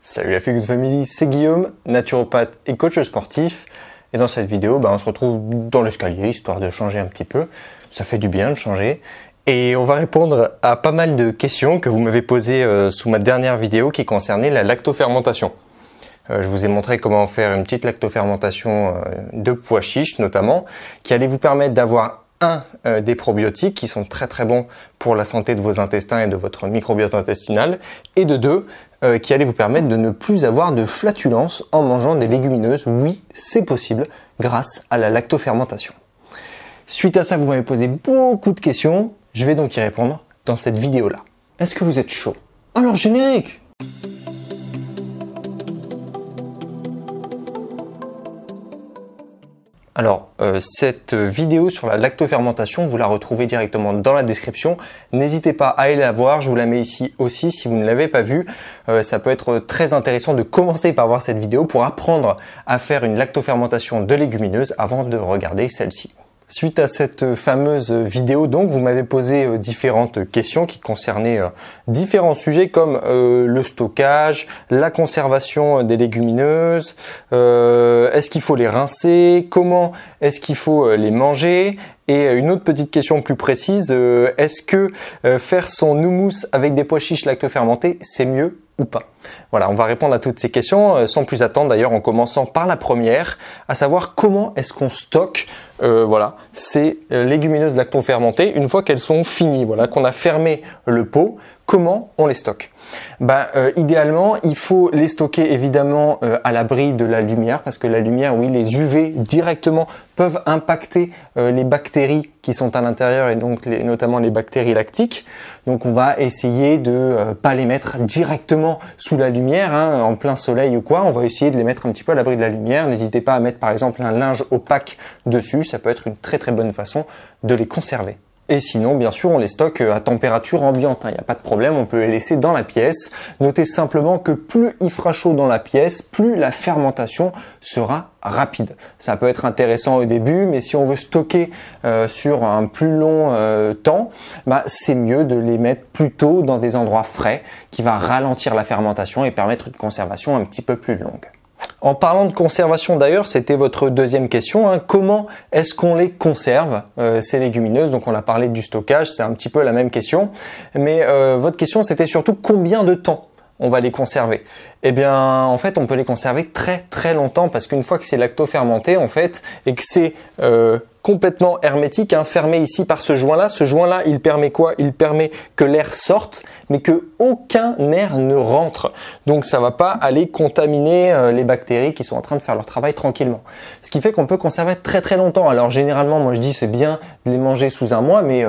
Salut la Feel Good Family, c'est Guillaume, naturopathe et coach sportif. Et dans cette vidéo, on se retrouve dans l'escalier, histoire de changer un petit peu. Ça fait du bien de changer. Et on va répondre à pas mal de questions que vous m'avez posées sous ma dernière vidéo qui concernait la lactofermentation. Je vous ai montré comment faire une petite lactofermentation de pois chiches notamment, qui allait vous permettre d'avoir des probiotiques qui sont très très bons pour la santé de vos intestins et de votre microbiote intestinal, et de deux, qui allait vous permettre de ne plus avoir de flatulence en mangeant des légumineuses. Oui, c'est possible grâce à la lactofermentation. Suite à ça, vous m'avez posé beaucoup de questions, je vais donc y répondre dans cette vidéo-là. Est-ce que vous êtes chaud? Alors générique! Alors, cette vidéo sur la lactofermentation, vous la retrouvez directement dans la description. N'hésitez pas à aller la voir, je vous la mets ici aussi si vous ne l'avez pas vue. Ça peut être très intéressant de commencer par voir cette vidéo pour apprendre à faire une lactofermentation de légumineuses avant de regarder celle-ci. Suite à cette fameuse vidéo, donc, vous m'avez posé différentes questions qui concernaient différents sujets comme le stockage, la conservation des légumineuses, est-ce qu'il faut les rincer, comment est-ce qu'il faut les manger, et une autre petite question plus précise, est-ce que faire son houmous avec des pois chiches lactofermentés, c'est mieux ou pas? Voilà, on va répondre à toutes ces questions sans plus attendre, d'ailleurs en commençant par la première, à savoir comment est-ce qu'on stocke ces légumineuses lactofermentées une fois qu'elles sont finies, qu'on a fermé le pot. Comment on les stocke? Idéalement, il faut les stocker évidemment à l'abri de la lumière, parce que la lumière, oui, les UV directement peuvent impacter les bactéries qui sont à l'intérieur, et donc notamment les bactéries lactiques. Donc on va essayer de pas les mettre directement sous la lumière, en plein soleil ou quoi. On va essayer de les mettre un petit peu à l'abri de la lumière. N'hésitez pas à mettre par exemple un linge opaque dessus, ça peut être une très très bonne façon de les conserver. Et sinon, bien sûr, on les stocke à température ambiante. Il n'y a pas de problème, on peut les laisser dans la pièce. Notez simplement que plus il fera chaud dans la pièce, plus la fermentation sera rapide. Ça peut être intéressant au début, mais si on veut stocker sur un plus long temps, c'est mieux de les mettre plutôt dans des endroits frais qui va ralentir la fermentation et permettre une conservation un petit peu plus longue. En parlant de conservation d'ailleurs, c'était votre deuxième question, comment est-ce qu'on les conserve, ces légumineuses? Donc on a parlé du stockage, c'est un petit peu la même question, mais votre question c'était surtout combien de temps on va les conserver. Eh bien, en fait, on peut les conserver très très longtemps, parce qu'une fois que c'est lactofermenté, en fait, et que c'est complètement hermétique, fermé ici par ce joint-là. Ce joint-là, il permet quoi? Il permet que l'air sorte, mais que aucun air ne rentre. Donc, ça va pas aller contaminer les bactéries qui sont en train de faire leur travail tranquillement. Ce qui fait qu'on peut conserver très très longtemps. Alors, généralement, moi je dis c'est bien de les manger sous un mois, mais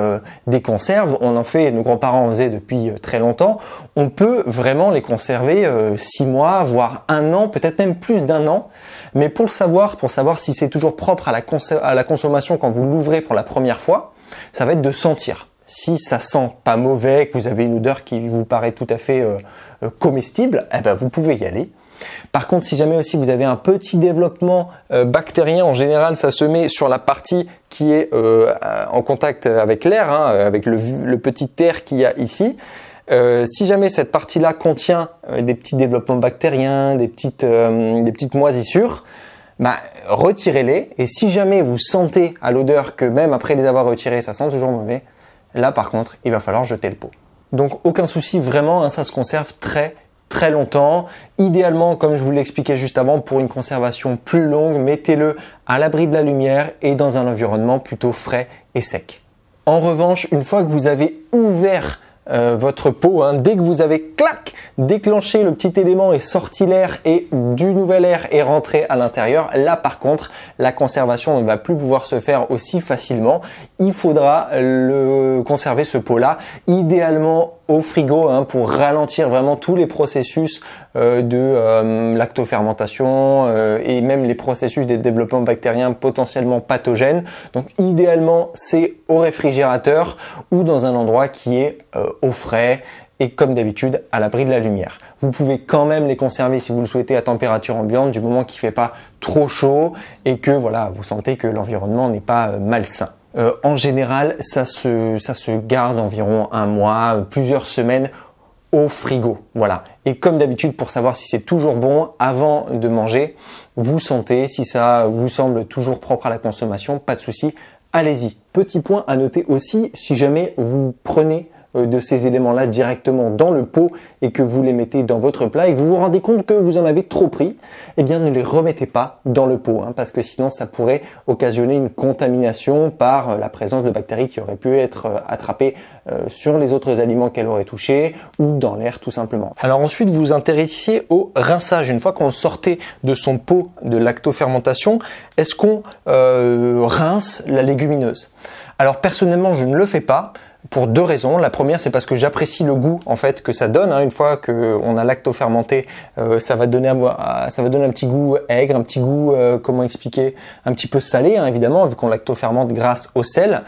des conserves, on en fait, nos grands-parents en faisaient depuis très longtemps. On peut vraiment les conserver 6 mois, voire 1 an, peut-être même plus d'1 an. Mais pour savoir si c'est toujours propre à la consommation quand vous l'ouvrez pour la première fois, ça va être de sentir. Si ça sent pas mauvais, que vous avez une odeur qui vous paraît tout à fait comestible, vous pouvez y aller. Par contre, si jamais aussi vous avez un petit développement bactérien, en général, ça se met sur la partie qui est en contact avec l'air, avec le petit air qu'il y a ici. Si jamais cette partie-là contient des petits développements bactériens, des petites moisissures, retirez-les. Et si jamais vous sentez à l'odeur que même après les avoir retirés, ça sent toujours mauvais, là par contre, il va falloir jeter le pot. Donc aucun souci, vraiment, ça se conserve très très longtemps. Idéalement, comme je vous l'expliquais juste avant, pour une conservation plus longue, mettez-le à l'abri de la lumière et dans un environnement plutôt frais et sec. En revanche, une fois que vous avez ouvert votre pot, dès que vous avez déclenché le petit élément et sorti l'air et du nouvel air est rentré à l'intérieur, là par contre la conservation ne va plus pouvoir se faire aussi facilement. Il faudra le conserver, ce pot là, idéalement au frigo, pour ralentir vraiment tous les processus de lactofermentation et même les processus de développement bactérien potentiellement pathogènes. Donc idéalement c'est au réfrigérateur ou dans un endroit qui est au frais et comme d'habitude à l'abri de la lumière. Vous pouvez quand même les conserver si vous le souhaitez à température ambiante, du moment qu'il ne fait pas trop chaud et que vous sentez que l'environnement n'est pas malsain. En général, ça se garde environ 1 mois, plusieurs semaines au frigo. Voilà. Et comme d'habitude, pour savoir si c'est toujours bon, avant de manger, vous sentez, si ça vous semble toujours propre à la consommation, pas de souci, allez-y. Petit point à noter aussi, si jamais vous prenez de ces éléments-là directement dans le pot et que vous les mettez dans votre plat et que vous vous rendez compte que vous en avez trop pris, eh bien ne les remettez pas dans le pot, parce que sinon ça pourrait occasionner une contamination par la présence de bactéries qui auraient pu être attrapées sur les autres aliments qu'elle aurait touchés ou dans l'air tout simplement. Alors ensuite vous vous intéressiez au rinçage. Une fois qu'on sortait de son pot de lactofermentation, est-ce qu'on rince la légumineuse? Alors personnellement je ne le fais pas. Pour deux raisons. La première, c'est parce que j'apprécie le goût en fait que ça donne. Une fois qu'on a lactofermenté, ça va donner un petit goût aigre, un petit goût, comment expliquer, un petit peu salé évidemment, vu qu'on lactofermente grâce au sel.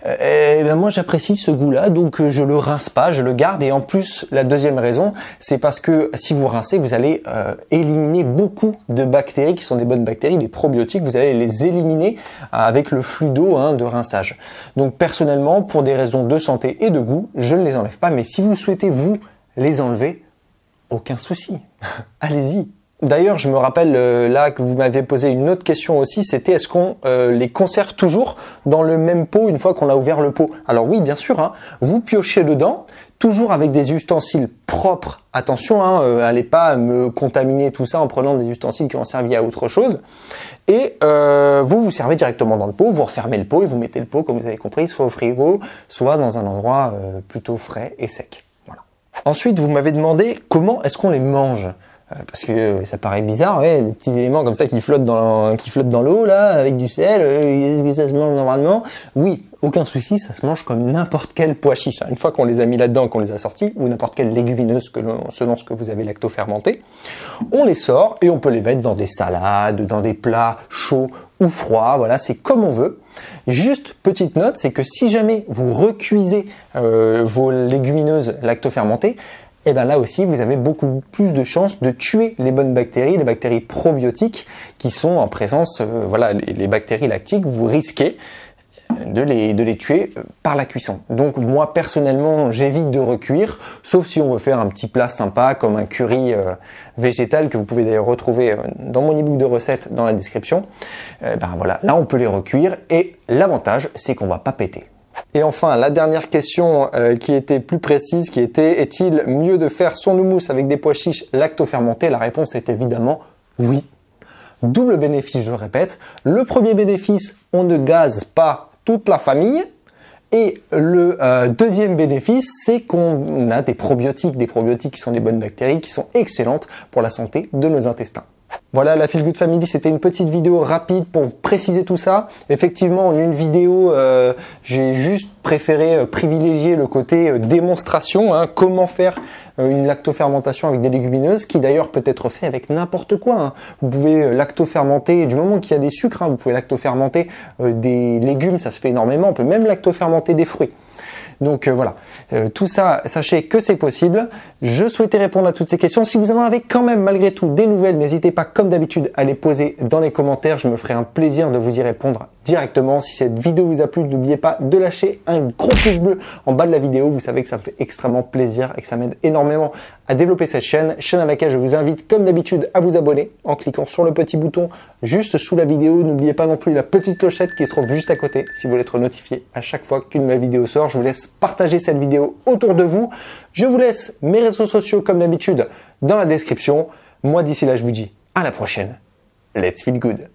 Et ben moi j'apprécie ce goût-là, donc je le rince pas, je le garde. Et en plus, la deuxième raison, c'est parce que si vous rincez, vous allez éliminer beaucoup de bactéries qui sont des bonnes bactéries, des probiotiques. Vous allez les éliminer avec le flux d'eau de rinçage. Donc personnellement, pour des raisons de santé et de goût, je ne les enlève pas. Mais si vous souhaitez vous les enlever, aucun souci, allez-y. D'ailleurs, je me rappelle là que vous m'aviez posé une autre question aussi, c'était est-ce qu'on les conserve toujours dans le même pot une fois qu'on a ouvert le pot? Alors oui, bien sûr, vous piochez dedans, toujours avec des ustensiles propres. Attention, allez pas me contaminer tout ça en prenant des ustensiles qui ont servi à autre chose. Et vous vous servez directement dans le pot, vous refermez le pot et vous mettez le pot, comme vous avez compris, soit au frigo, soit dans un endroit plutôt frais et sec. Voilà. Ensuite, vous m'avez demandé comment est-ce qu'on les mange? Parce que ça paraît bizarre, des petits éléments comme ça qui flottent dans l'eau là, avec du sel, est-ce que ça se mange normalement? Oui, aucun souci, ça se mange comme n'importe quel pois chiche. Une fois qu'on les a mis là-dedans, qu'on les a sortis, ou n'importe quelle légumineuse selon ce que vous avez lactofermenté, on les sort et on peut les mettre dans des salades, dans des plats chauds ou froids, voilà, c'est comme on veut. Juste petite note, c'est que si jamais vous recuisez vos légumineuses lactofermentées, et bien là aussi, vous avez beaucoup plus de chances de tuer les bonnes bactéries, les bactéries probiotiques qui sont en présence, les bactéries lactiques, vous risquez de les tuer par la cuisson. Donc moi personnellement, j'évite de recuire, sauf si on veut faire un petit plat sympa comme un curry végétal que vous pouvez d'ailleurs retrouver dans mon ebook de recettes dans la description. Là on peut les recuire et l'avantage c'est qu'on va pas péter. Et enfin, la dernière question qui était plus précise, qui était est-il mieux de faire son houmous avec des pois chiches lactofermentés? La réponse est évidemment oui. Double bénéfice, je le répète. Le premier bénéfice, on ne gaze pas toute la famille. Et le deuxième bénéfice, c'est qu'on a des probiotiques qui sont des bonnes bactéries, qui sont excellentes pour la santé de nos intestins. Voilà, la Feel Good Family, c'était une petite vidéo rapide pour vous préciser tout ça. Effectivement, en une vidéo, j'ai juste préféré privilégier le côté démonstration, comment faire une lactofermentation avec des légumineuses, qui d'ailleurs peut être fait avec n'importe quoi. Vous pouvez lactofermenter, du moment qu'il y a des sucres, vous pouvez lactofermenter des légumes, ça se fait énormément. On peut même lactofermenter des fruits. Donc voilà, tout ça, sachez que c'est possible. Je souhaitais répondre à toutes ces questions. Si vous en avez quand même malgré tout des nouvelles, n'hésitez pas comme d'habitude à les poser dans les commentaires. Je me ferai un plaisir de vous y répondre directement. Si cette vidéo vous a plu, n'oubliez pas de lâcher un gros pouce bleu en bas de la vidéo. Vous savez que ça me fait extrêmement plaisir et que ça m'aide énormément à développer cette chaîne à laquelle je vous invite comme d'habitude à vous abonner en cliquant sur le petit bouton juste sous la vidéo. N'oubliez pas non plus la petite clochette qui se trouve juste à côté si vous voulez être notifié à chaque fois qu'une de mes vidéos sort. Je vous laisse partager cette vidéo autour de vous. Je vous laisse mes réseaux sociaux comme d'habitude dans la description. Moi d'ici là je vous dis à la prochaine. Let's feel good.